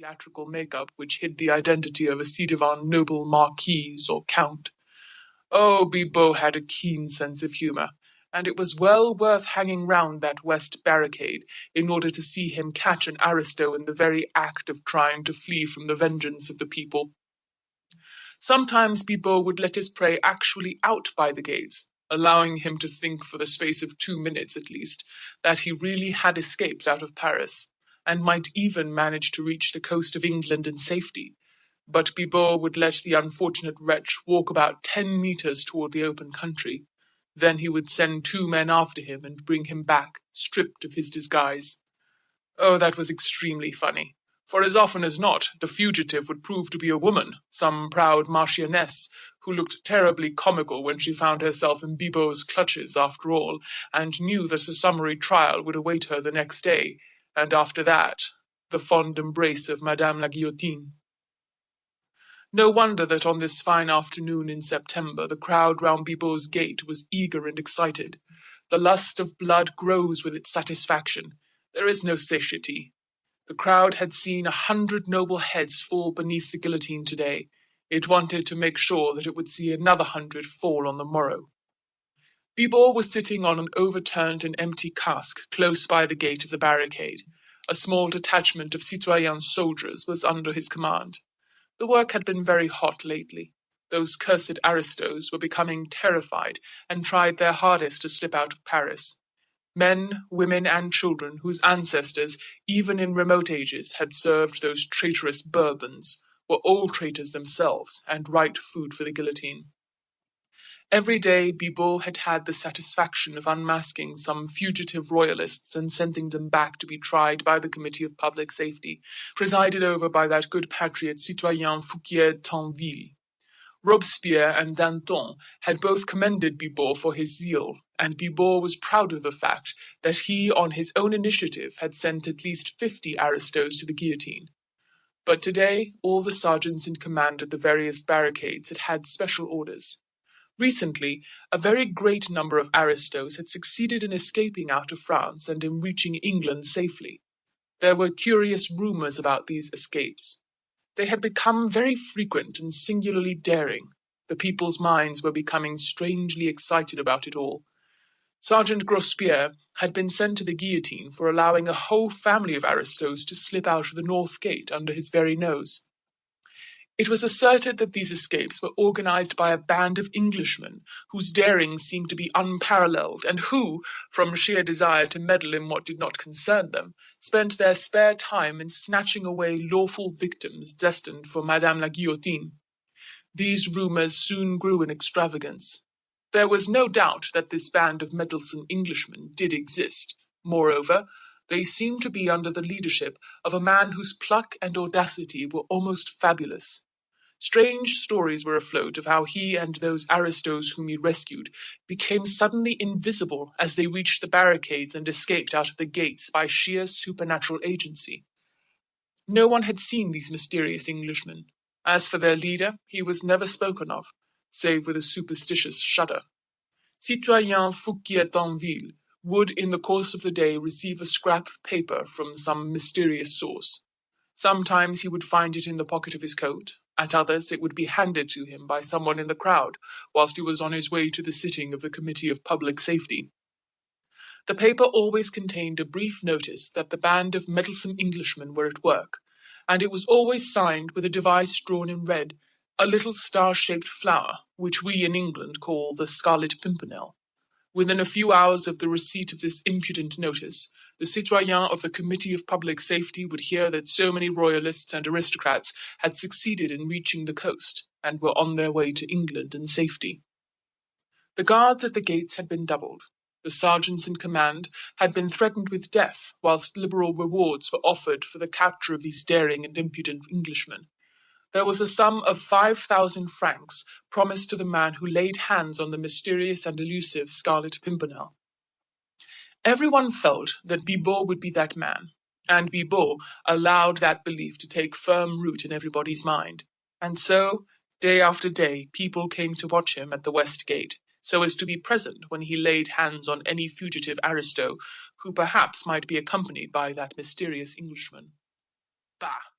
theatrical makeup which hid the identity of a ci-devant noble marquise or count. Oh, Bibot had a keen sense of humour, and it was well worth hanging round that west barricade in order to see him catch an aristo in the very act of trying to flee from the vengeance of the people. Sometimes Bibot would let his prey actually out by the gates, allowing him to think for the space of 2 minutes at least that he really had escaped out of Paris, and might even manage to reach the coast of England in safety. But Bibot would let the unfortunate wretch walk about 10 meters toward the open country. Then he would send 2 men after him and bring him back, stripped of his disguise. Oh, that was extremely funny, for as often as not the fugitive would prove to be a woman, some proud marchioness, who looked terribly comical when she found herself in Bibot's clutches after all, and knew that a summary trial would await her the next day, and after that, the fond embrace of Madame la Guillotine. No wonder that on this fine afternoon in September the crowd round Bibot's gate was eager and excited. The lust of blood grows with its satisfaction. There is no satiety. The crowd had seen 100 noble heads fall beneath the guillotine today. It wanted to make sure that it would see another 100 fall on the morrow. Bibot was sitting on an overturned and empty cask close by the gate of the barricade. A small detachment of citoyen soldiers was under his command. The work had been very hot lately. Those cursed aristos were becoming terrified and tried their hardest to slip out of Paris. Men, women, and children whose ancestors, even in remote ages, had served those traitorous Bourbons, were all traitors themselves and ripe food for the guillotine. Every day Bibot had had the satisfaction of unmasking some fugitive royalists and sending them back to be tried by the Committee of Public Safety, presided over by that good patriot citoyen Fouquier-Tinville. Robespierre and Danton had both commended Bibot for his zeal, and Bibot was proud of the fact that he, on his own initiative, had sent at least 50 aristos to the guillotine. But today all the sergeants in command at the various barricades had had special orders. Recently, a very great number of aristos had succeeded in escaping out of France and in reaching England safely. There were curious rumours about these escapes. They had become very frequent and singularly daring. The people's minds were becoming strangely excited about it all. Sergeant Grospierre had been sent to the guillotine for allowing a whole family of aristos to slip out of the north gate under his very nose. It was asserted that these escapes were organized by a band of Englishmen, whose daring seemed to be unparalleled, and who, from sheer desire to meddle in what did not concern them, spent their spare time in snatching away lawful victims destined for Madame la Guillotine. These rumours soon grew in extravagance. There was no doubt that this band of meddlesome Englishmen did exist. Moreover, they seemed to be under the leadership of a man whose pluck and audacity were almost fabulous. Strange stories were afloat of how he and those aristos whom he rescued became suddenly invisible as they reached the barricades and escaped out of the gates by sheer supernatural agency. No one had seen these mysterious Englishmen. As for their leader, he was never spoken of, save with a superstitious shudder. Citoyen Fouquier-Tinville would in the course of the day receive a scrap of paper from some mysterious source. Sometimes he would find it in the pocket of his coat, at others it would be handed to him by someone in the crowd, whilst he was on his way to the sitting of the Committee of Public Safety. The paper always contained a brief notice that the band of meddlesome Englishmen were at work, and it was always signed with a device drawn in red, a little star-shaped flower, which we in England call the Scarlet Pimpernel. Within a few hours of the receipt of this impudent notice, the citoyen of the Committee of Public Safety would hear that so many royalists and aristocrats had succeeded in reaching the coast, and were on their way to England in safety. The guards at the gates had been doubled. The sergeants in command had been threatened with death, whilst liberal rewards were offered for the capture of these daring and impudent Englishmen. There was a sum of 5,000 francs promised to the man who laid hands on the mysterious and elusive Scarlet Pimpernel. Everyone felt that Bibot would be that man, and Bibot allowed that belief to take firm root in everybody's mind. And so, day after day, people came to watch him at the West Gate, so as to be present when he laid hands on any fugitive aristo who perhaps might be accompanied by that mysterious Englishman. Bah!